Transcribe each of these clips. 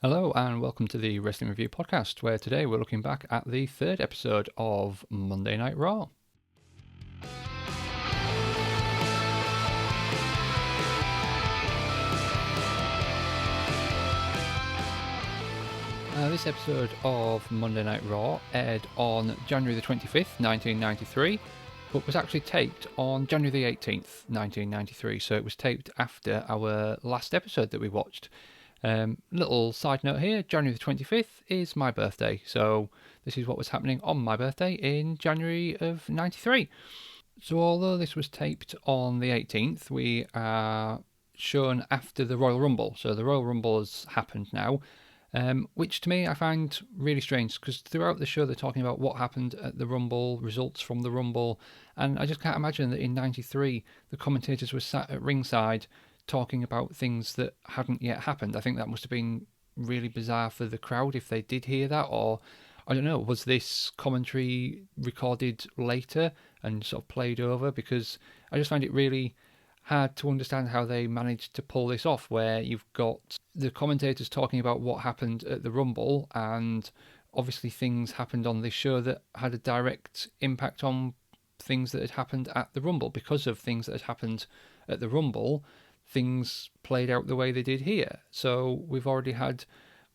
Hello and welcome to the Wrestling Review Podcast, where today we're looking back at the third episode of Monday Night Raw. This episode of Monday Night Raw aired on January the 25th, 1993, but was actually taped on January the 18th, 1993, so it was taped after our last episode that we watched. Little side note here, January the 25th is my birthday, so this is what was happening on my birthday in January of 93. So although this was taped on the 18th, we are shown after the Royal Rumble. So the Royal Rumble has happened now, which to me I find really strange, because throughout the show they're talking about what happened at the Rumble, results from the Rumble, and I just can't imagine that in 93 the commentators were sat at ringside talking about things that hadn't yet happened. I think that must have been really bizarre for the crowd if they did hear that, or I don't know, was this commentary recorded later and sort of played over? Because I just find it really hard to understand how they managed to pull this off, where you've got the commentators talking about what happened at the Rumble, and obviously things happened on this show that had a direct impact on things that had happened at the Rumble. Because of things that had happened at the Rumble, things played out the way they did here. So we've already had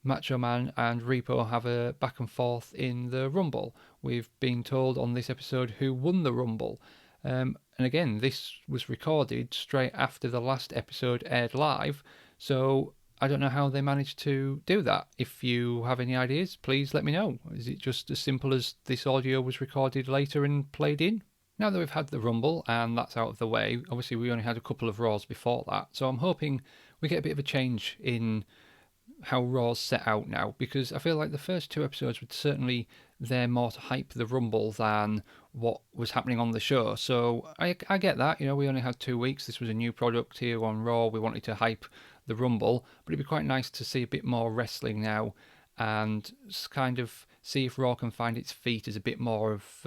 Macho Man and Repo have a back and forth in the Rumble. We've been told on this episode who won the Rumble. And again, this was recorded straight after the last episode aired live, so I don't know how they managed to do that. If you have any ideas, please let me know. Is it just as simple as this audio was recorded later and played in? Now that we've had the Rumble and that's out of the way, obviously we only had a couple of Raws before that, so I'm hoping we get a bit of a change in how Raw's set out now, because I feel like the first two episodes were certainly there more to hype the Rumble than what was happening on the show. So I get that, we only had 2 weeks, this was a new product here on Raw, we wanted to hype the Rumble, but it'd be quite nice to see a bit more wrestling now and kind of see if Raw can find its feet as a bit more of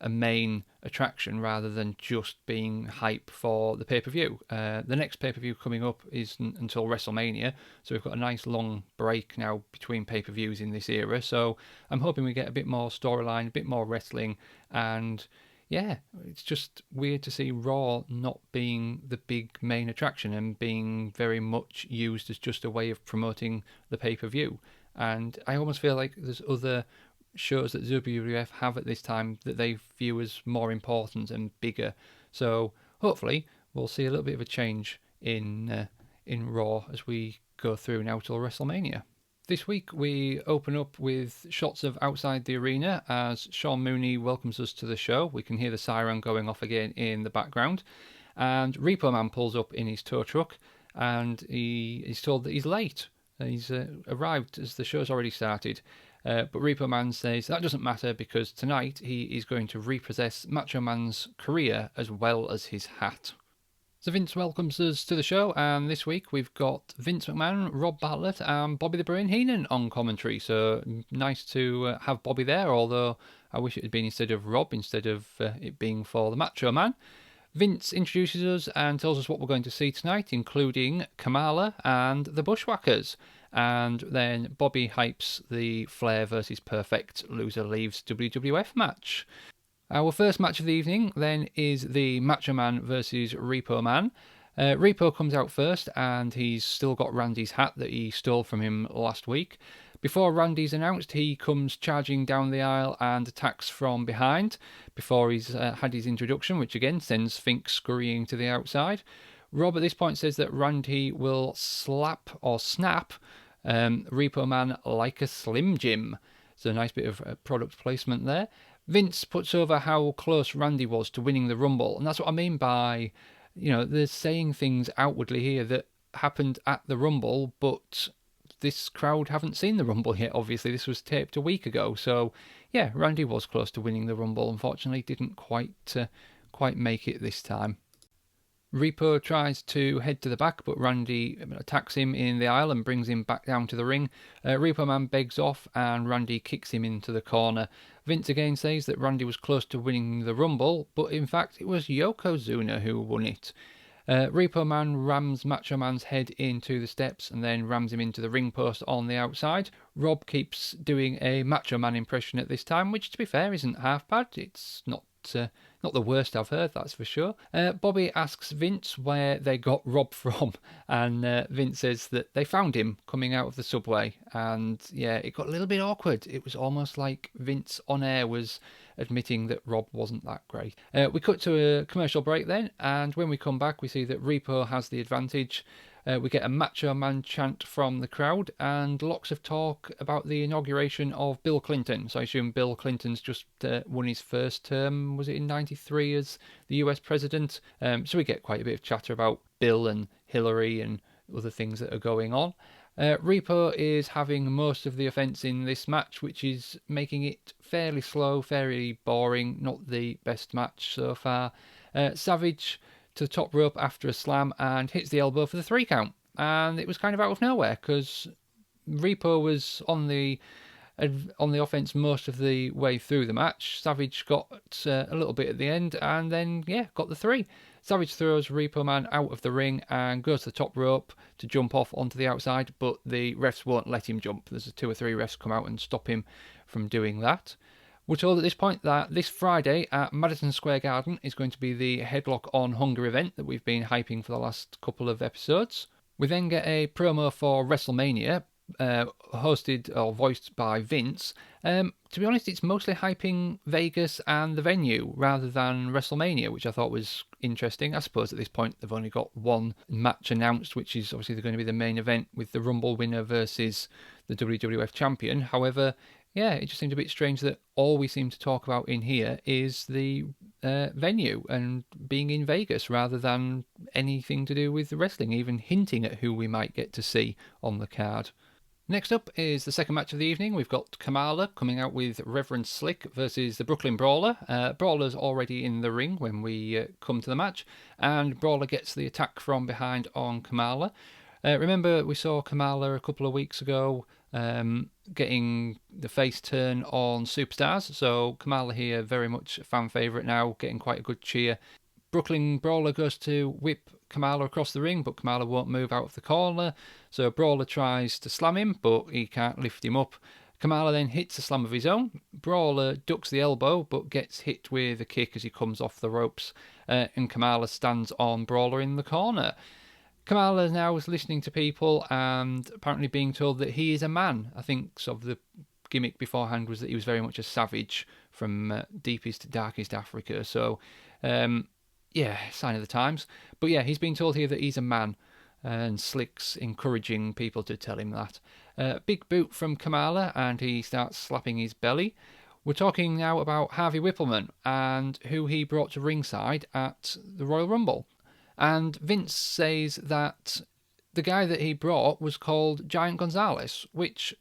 a main attraction rather than just being hype for the pay-per-view. The next pay-per-view coming up isn't until WrestleMania, so we've got a nice long break now between pay-per-views in this era, so I'm hoping we get a bit more storyline, a bit more wrestling, and yeah, it's just weird to see Raw not being the big main attraction and being very much used as just a way of promoting the pay-per-view. And I almost feel like there's other shows that WWF have at this time that they view as more important and bigger. So hopefully we'll see a little bit of a change in Raw as we go through now till WrestleMania. This week we open up with shots of outside the arena as Sean Mooney welcomes us to the show. We can hear the siren going off again in the background, and Repo Man pulls up in his tow truck and he's told that he's late. He's arrived as the show's already started. But Repo Man says that doesn't matter because tonight he is going to repossess Macho Man's career as well as his hat. So Vince welcomes us to the show, and this week we've got Vince McMahon, Rob Bartlett and Bobby the Brain Heenan on commentary. So nice to have Bobby there, although I wish it had been instead of Rob, instead of it being for the Macho Man. Vince introduces us and tells us what we're going to see tonight, including Kamala and the Bushwhackers. And then Bobby hypes the Flair versus Perfect Loser Leaves WWF match. Our first match of the evening then is the Macho Man versus Repo Man. Repo comes out first and he's still got Randy's hat that he stole from him last week. Before Randy's announced, he comes charging down the aisle and attacks from behind before he's had his introduction, which again sends Fink scurrying to the outside. Rob at this point says that Randy will slap or snap Repo Man like a Slim Jim. So a nice bit of product placement there. Vince puts over how close Randy was to winning the Rumble, and that's what I mean by, they're saying things outwardly here that happened at the Rumble, but this crowd haven't seen the Rumble yet, obviously. This was taped a week ago, so yeah, Randy was close to winning the Rumble. Unfortunately, didn't quite make it this time. Repo tries to head to the back, but Randy attacks him in the aisle and brings him back down to the ring. Repo Man begs off and Randy kicks him into the corner. Vince again says that Randy was close to winning the Rumble, but in fact it was Yokozuna who won it. Repo Man rams Macho Man's head into the steps and then rams him into the ring post on the outside. Rob keeps doing a Macho Man impression at this time, which, to be fair, isn't half bad. It's not the worst I've heard, that's for sure. Bobby asks Vince where they got Rob from, and Vince says that they found him coming out of the subway. And yeah, it got a little bit awkward. It was almost like Vince on air was admitting that Rob wasn't that great. We cut to a commercial break then, and when we come back, we see that Repo has the advantage. We get a Macho Man chant from the crowd and lots of talk about the inauguration of Bill Clinton. So I assume Bill Clinton's just won his first term, was it in 93 as the US president? So we get quite a bit of chatter about Bill and Hillary and other things that are going on. Repo is having most of the offence in this match, which is making it fairly slow, fairly boring, not the best match so far. Savage to the top rope after a slam and hits the elbow for the 3 count. And it was kind of out of nowhere because Repo was on the offense most of the way through the match. Savage got a little bit at the end and then, got the 3. Savage throws Repo Man out of the ring and goes to the top rope to jump off onto the outside, but the refs won't let him jump. There's 2 or 3 refs come out and stop him from doing that. We're told at this point that this Friday at Madison Square Garden is going to be the Headlock on Hunger event that we've been hyping for the last couple of episodes. We then get a promo for WrestleMania, hosted or voiced by Vince. To be honest, it's mostly hyping Vegas and the venue rather than WrestleMania, which I thought was interesting. I suppose at this point they've only got one match announced, which is obviously going to be the main event with the Rumble winner versus the WWF champion. However, yeah, it just seemed a bit strange that all we seem to talk about in here is the venue and being in Vegas rather than anything to do with the wrestling, even hinting at who we might get to see on the card. Next up is the second match of the evening. We've got Kamala coming out with Reverend Slick versus the Brooklyn Brawler. Brawler's already in the ring when we come to the match, and Brawler gets the attack from behind on Kamala. Remember, we saw Kamala a couple of weeks ago getting the face turn on Superstars, so Kamala here very much a fan favourite now, getting quite a good cheer. Brooklyn Brawler goes to whip Kamala across the ring, but Kamala won't move out of the corner, so Brawler tries to slam him, but he can't lift him up. Kamala then hits a slam of his own. Brawler ducks the elbow, but gets hit with a kick as he comes off the ropes, and Kamala stands on Brawler in the corner. Kamala now is listening to people and apparently being told that he is a man. I think sort of the gimmick beforehand was that he was very much a savage from deepest, darkest Africa. So, sign of the times. But yeah, he's been told here that he's a man, and Slick's encouraging people to tell him that. Big boot from Kamala, and he starts slapping his belly. We're talking now about Harvey Whippleman and who he brought to ringside at the Royal Rumble. And Vince says that the guy that he brought was called Giant Gonzalez, which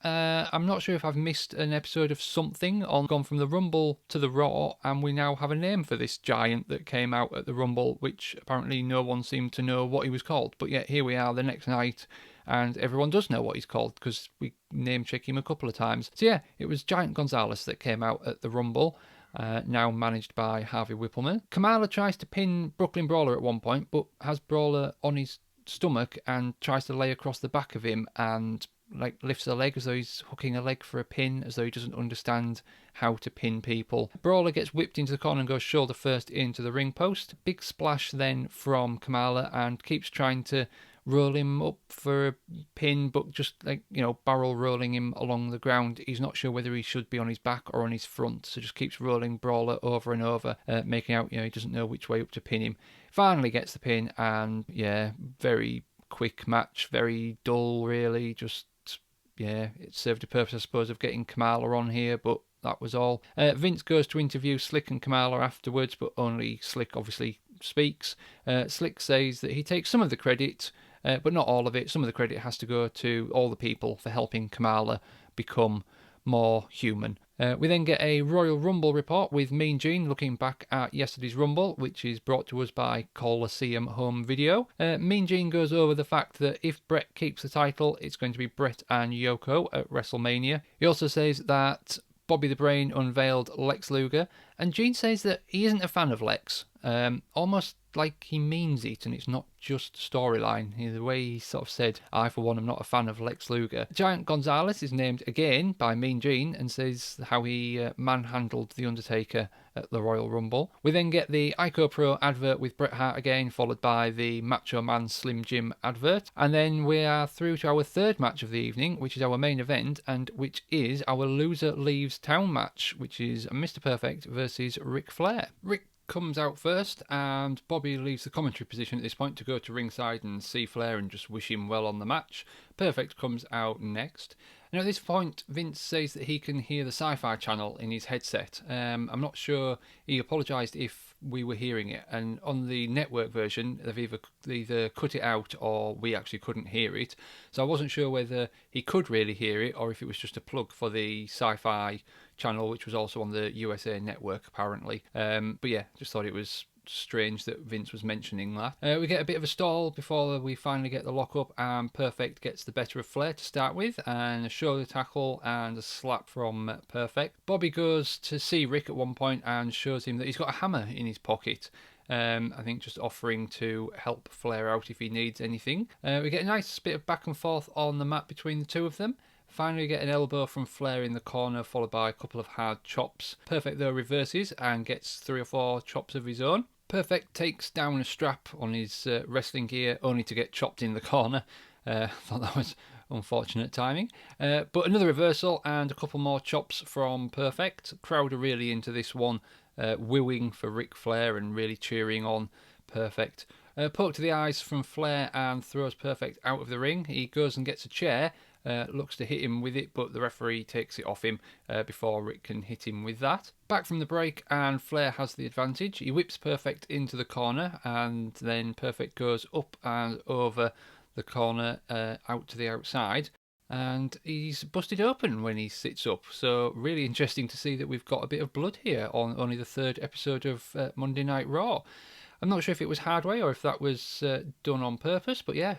I'm not sure if I've missed an episode of something on Gone from the Rumble to the Raw, and we now have a name for this giant that came out at the Rumble, which apparently no one seemed to know what he was called. But yet here we are the next night, and everyone does know what he's called because we name check him a couple of times. So yeah, it was Giant Gonzalez that came out at the Rumble. Now managed by Harvey Whippleman. Kamala tries to pin Brooklyn Brawler at one point, but has Brawler on his stomach and tries to lay across the back of him and lifts a leg as though he's hooking a leg for a pin, as though he doesn't understand how to pin people. Brawler gets whipped into the corner and goes shoulder first into the ring post. Big splash then from Kamala and keeps trying to roll him up for a pin, but just barrel rolling him along the ground. He's not sure whether he should be on his back or on his front, so just keeps rolling Brawler over and over, making out he doesn't know which way up to pin him. Finally gets the pin, and very quick match, very dull really. It served a purpose, I suppose, of getting Kamala on here, but that was all. Vince goes to interview Slick and Kamala afterwards, but only Slick obviously speaks. Slick says that he takes some of the credit, but not all of it. Some of the credit has to go to all the people for helping Kamala become more human. We then get a Royal Rumble report with Mean Gene looking back at yesterday's Rumble, which is brought to us by Coliseum Home Video. Mean Gene goes over the fact that if Bret keeps the title, it's going to be Bret and Yoko at WrestleMania. He also says that Bobby the Brain unveiled Lex Luger, and Gene says that he isn't a fan of Lex. almost like he means it and it's not just storyline. The way he sort of said, I for one am not a fan of Lex Luger. Giant Gonzalez is named again by Mean Gene and says how he manhandled The Undertaker at the Royal Rumble. We then get the Ico Pro advert with Bret Hart again, followed by the Macho Man Slim Jim advert. And then we are through to our third match of the evening, which is our main event, and which is our Loser Leaves Town match, which is Mr. Perfect versus Ric Flair. Ric comes out first, and Bobby leaves the commentary position at this point to go to ringside and see Flair and just wish him well on the match. Perfect comes out next. Now at this point, Vince says that he can hear the Sci-Fi channel in his headset. I'm not sure, he apologised if we were hearing it, and on the network version they've either cut it out or we actually couldn't hear it. So I wasn't sure whether he could really hear it or if it was just a plug for the Sci-Fi channel, which was also on the USA Network apparently. But yeah, just thought it was strange that Vince was mentioning that. We get a bit of a stall before we finally get the lock up, and Perfect gets the better of Flair to start with, and a shoulder tackle and a slap from Perfect. Bobby goes to see Rick at one point and shows him that he's got a hammer in his pocket. I think just offering to help Flair out if he needs anything. We get a nice bit of back and forth on the mat between the two of them. Finally get an elbow from Flair in the corner, followed by a couple of hard chops. Perfect though reverses and gets 3 or 4 chops of his own. Perfect takes down a strap on his wrestling gear, only to get chopped in the corner. Thought that was unfortunate timing. But another reversal and a couple more chops from Perfect. Crowd are really into this one, wooing for Ric Flair and really cheering on Perfect. Poke to the eyes from Flair and throws Perfect out of the ring. He goes and gets a chair. Looks to hit him with it, but the referee takes it off him before Rick can hit him with that. Back from the break, and Flair has the advantage. He whips Perfect into the corner, and then Perfect goes up and over the corner out to the outside, and he's busted open when he sits up. So really interesting to see that we've got a bit of blood here on only the 3rd episode of Monday Night Raw. I'm not sure if it was hard way or if that was done on purpose, but yeah,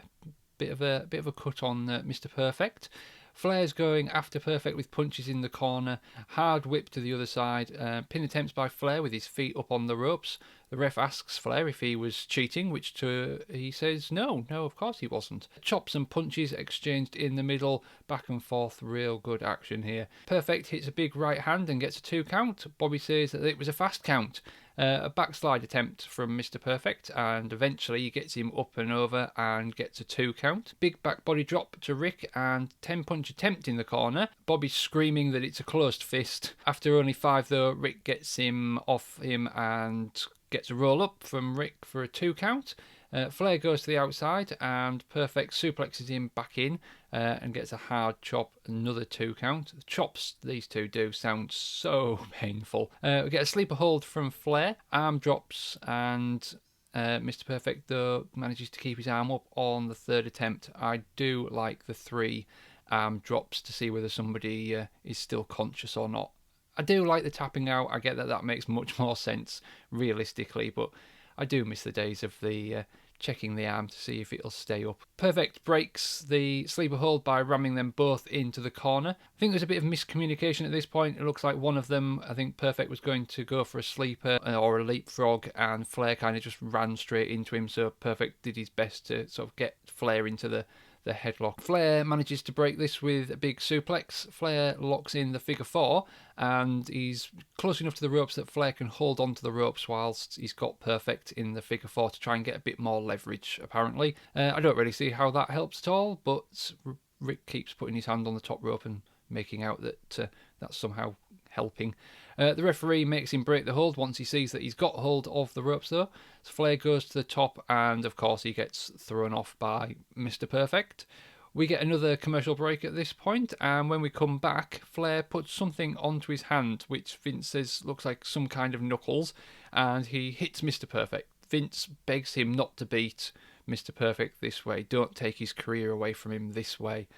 bit of a cut on Mr. Perfect. Flair's going after Perfect with punches in the corner, hard whip to the other side, pin attempts by Flair with his feet up on the ropes. The ref asks Flair if he was cheating, which he says no, of course he wasn't. Chops and punches exchanged in the middle, back and forth, real good action here. Perfect hits a big right hand and gets a 2 count. Bobby says that it was a fast count. A backslide attempt from Mr. Perfect, and eventually he gets him up and over and gets a 2 count. Big back body drop to Rick and 10-punch attempt in the corner. Bobby's screaming that it's a closed fist. After only 5 though, Rick gets him off him and gets a roll up from Rick for a 2 count. Flair goes to the outside and Perfect suplexes him back in and gets a hard chop, another 2 count. The chops these two do sound so painful. We get a sleeper hold from Flair, arm drops, and Mr. Perfect though manages to keep his arm up on the 3rd attempt. I do like the 3 arm drops to see whether somebody is still conscious or not. I do like the tapping out. I get that makes much more sense realistically, but I do miss the days of the checking the arm to see if it'll stay up. Perfect breaks the sleeper hold by ramming them both into the corner. I think there's a bit of miscommunication at this point. It looks like one of them, I think Perfect was going to go for a sleeper or a leapfrog, and Flair kind of just ran straight into him, so Perfect did his best to sort of get Flair into the headlock. Flair manages to break this with a big suplex. Flair locks in the figure 4, and he's close enough to the ropes that Flair can hold on to the ropes whilst he's got Perfect in the figure 4 to try and get a bit more leverage, apparently. I don't really see how that helps at all, but Rick keeps putting his hand on the top rope and making out that that's somehow helping. The referee makes him break the hold once he sees that he's got hold of the ropes though. So Flair goes to the top, and of course he gets thrown off by Mr. Perfect. We get another commercial break at this point, and when we come back, Flair puts something onto his hand which Vince says looks like some kind of knuckles, and he hits Mr. Perfect. Vince begs him not to beat Mr. Perfect this way. Don't take his career away from him this way.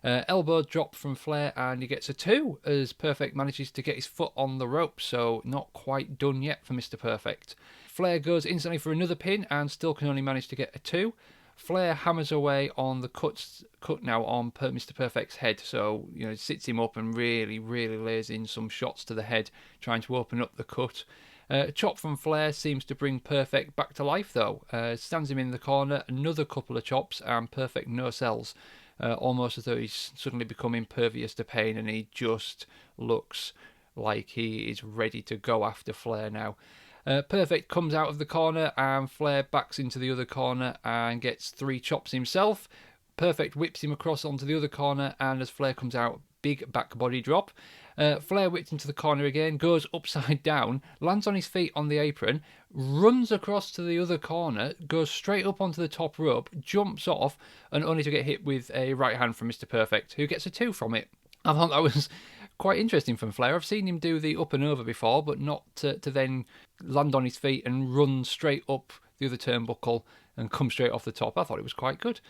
Elbow drop from Flair, and he gets a 2 as Perfect manages to get his foot on the rope, so not quite done yet for Mr. Perfect. Flair goes instantly for another pin and still can only manage to get a 2. Flair hammers away on the cut now on Mr. Perfect's head, so sits him up and really lays in some shots to the head, trying to open up the cut. A chop from Flair seems to bring Perfect back to life, though. Stands him in the corner, another couple of chops, and Perfect no-sells. Almost as though he's suddenly become impervious to pain, and he just looks like he is ready to go after Flair now. Perfect comes out of the corner, and Flair backs into the other corner and gets 3 chops himself. Perfect whips him across onto the other corner, and as Flair comes out, big back body drop. Flair whips into the corner again, goes upside down, lands on his feet on the apron, runs across to the other corner, goes straight up onto the top rope, jumps off, and only to get hit with a right hand from Mr. Perfect, who gets a 2 from it. I thought that was quite interesting from Flair. I've seen him do the up and over before, but not to then land on his feet and run straight up the other turnbuckle and come straight off the top. I thought it was quite good.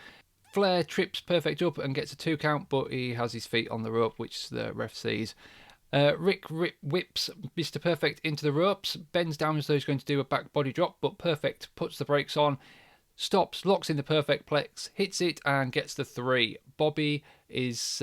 Flair trips Perfect up and gets a 2 count, but he has his feet on the rope, which the ref sees. Rick whips Mr. Perfect into the ropes, bends down as though he's going to do a back body drop, but Perfect puts the brakes on, stops, locks in the Perfect Plex, hits it, and gets the 3. Bobby is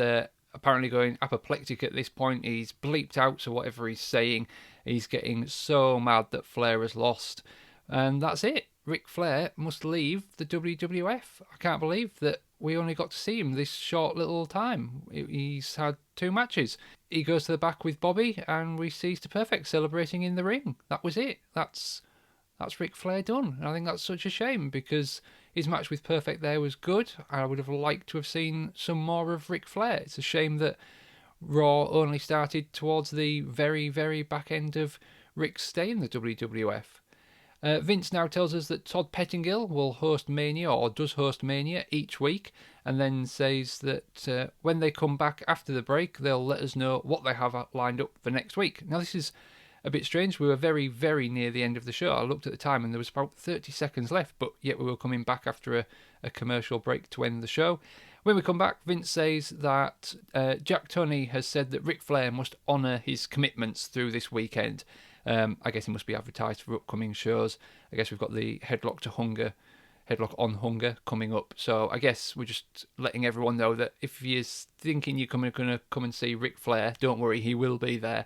apparently going apoplectic at this point. He's bleeped out, so whatever he's saying, he's getting so mad that Flair has lost. And that's it. Ric Flair must leave the WWF. I can't believe that we only got to see him this short little time. He's had 2 matches. He goes to the back with Bobby, and we see Mr. Perfect celebrating in the ring. That was it. That's Ric Flair done. And I think that's such a shame, because his match with Perfect there was good. I would have liked to have seen some more of Ric Flair. It's a shame that Raw only started towards the very, very back end of Ric's stay in the WWF. Vince now tells us that Todd Pettingill will host Mania, or does host Mania, each week, and then says that when they come back after the break, they'll let us know what they have lined up for next week. Now, this is a bit strange. We were very, very near the end of the show. I looked at the time and there was about 30 seconds left, but yet we were coming back after a commercial break to end the show. When we come back, Vince says that Jack Tunney has said that Ric Flair must honour his commitments through this weekend. I guess he must be advertised for upcoming shows. I guess we've got the Headlock on Hunger coming up. So I guess we're just letting everyone know that if you're thinking you're going to come and see Ric Flair, don't worry, he will be there.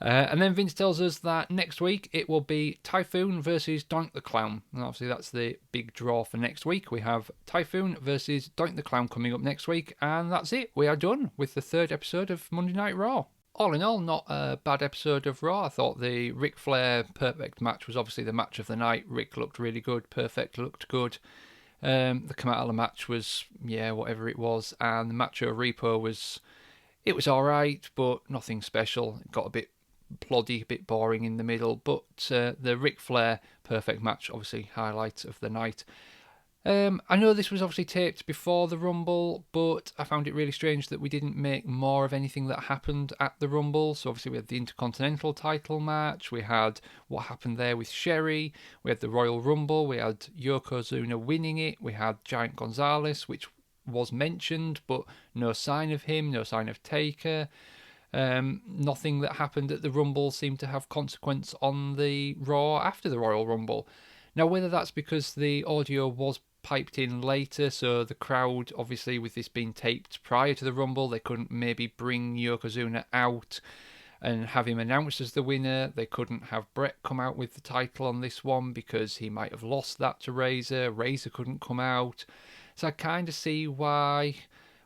And then Vince tells us that next week it will be Typhoon versus Doink the Clown. And obviously that's the big draw for next week. We have Typhoon versus Doink the Clown coming up next week. And that's it. We are done with the 3rd episode of Monday Night Raw. All in all, not a bad episode of Raw. I thought the Ric Flair Perfect match was obviously the match of the night. Ric looked really good. Perfect looked good. The Kamala match was, whatever it was. And the Macho Repo was alright, but nothing special. It got a bit ploddy, a bit boring in the middle. But the Ric Flair Perfect match, obviously highlight of the night. I know this was obviously taped before the Rumble, but I found it really strange that we didn't make more of anything that happened at the Rumble. So obviously we had the Intercontinental title match, we had what happened there with Sherry, we had the Royal Rumble, we had Yokozuna winning it, we had Giant Gonzalez, which was mentioned, but no sign of him, no sign of Taker. Nothing that happened at the Rumble seemed to have consequence on the Raw after the Royal Rumble. Now, whether that's because the audio was piped in later, so the crowd, obviously with this being taped prior to the Rumble, they couldn't maybe bring Yokozuna out and have him announced as the winner. They couldn't have Brett come out with the title on this one because he might have lost that to Razor. Razor couldn't come out. So I kind of see why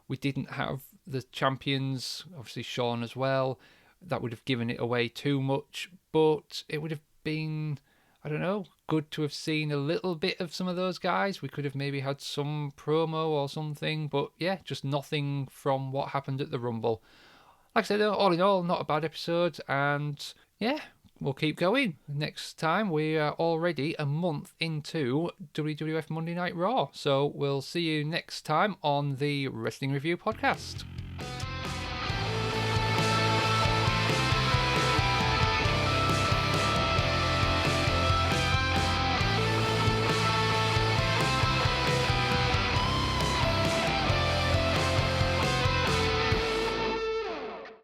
we didn't have the champions, obviously Shawn as well. That would have given it away too much, but it would have been, I don't know, good to have seen a little bit of some of those guys. We could have maybe had some promo or something, but yeah, just nothing from what happened at the Rumble. Like I said, all in all, not a bad episode, and yeah, we'll keep going. Next time, we are already a month into WWF Monday Night Raw, so we'll see you next time on the Wrestling Review Podcast.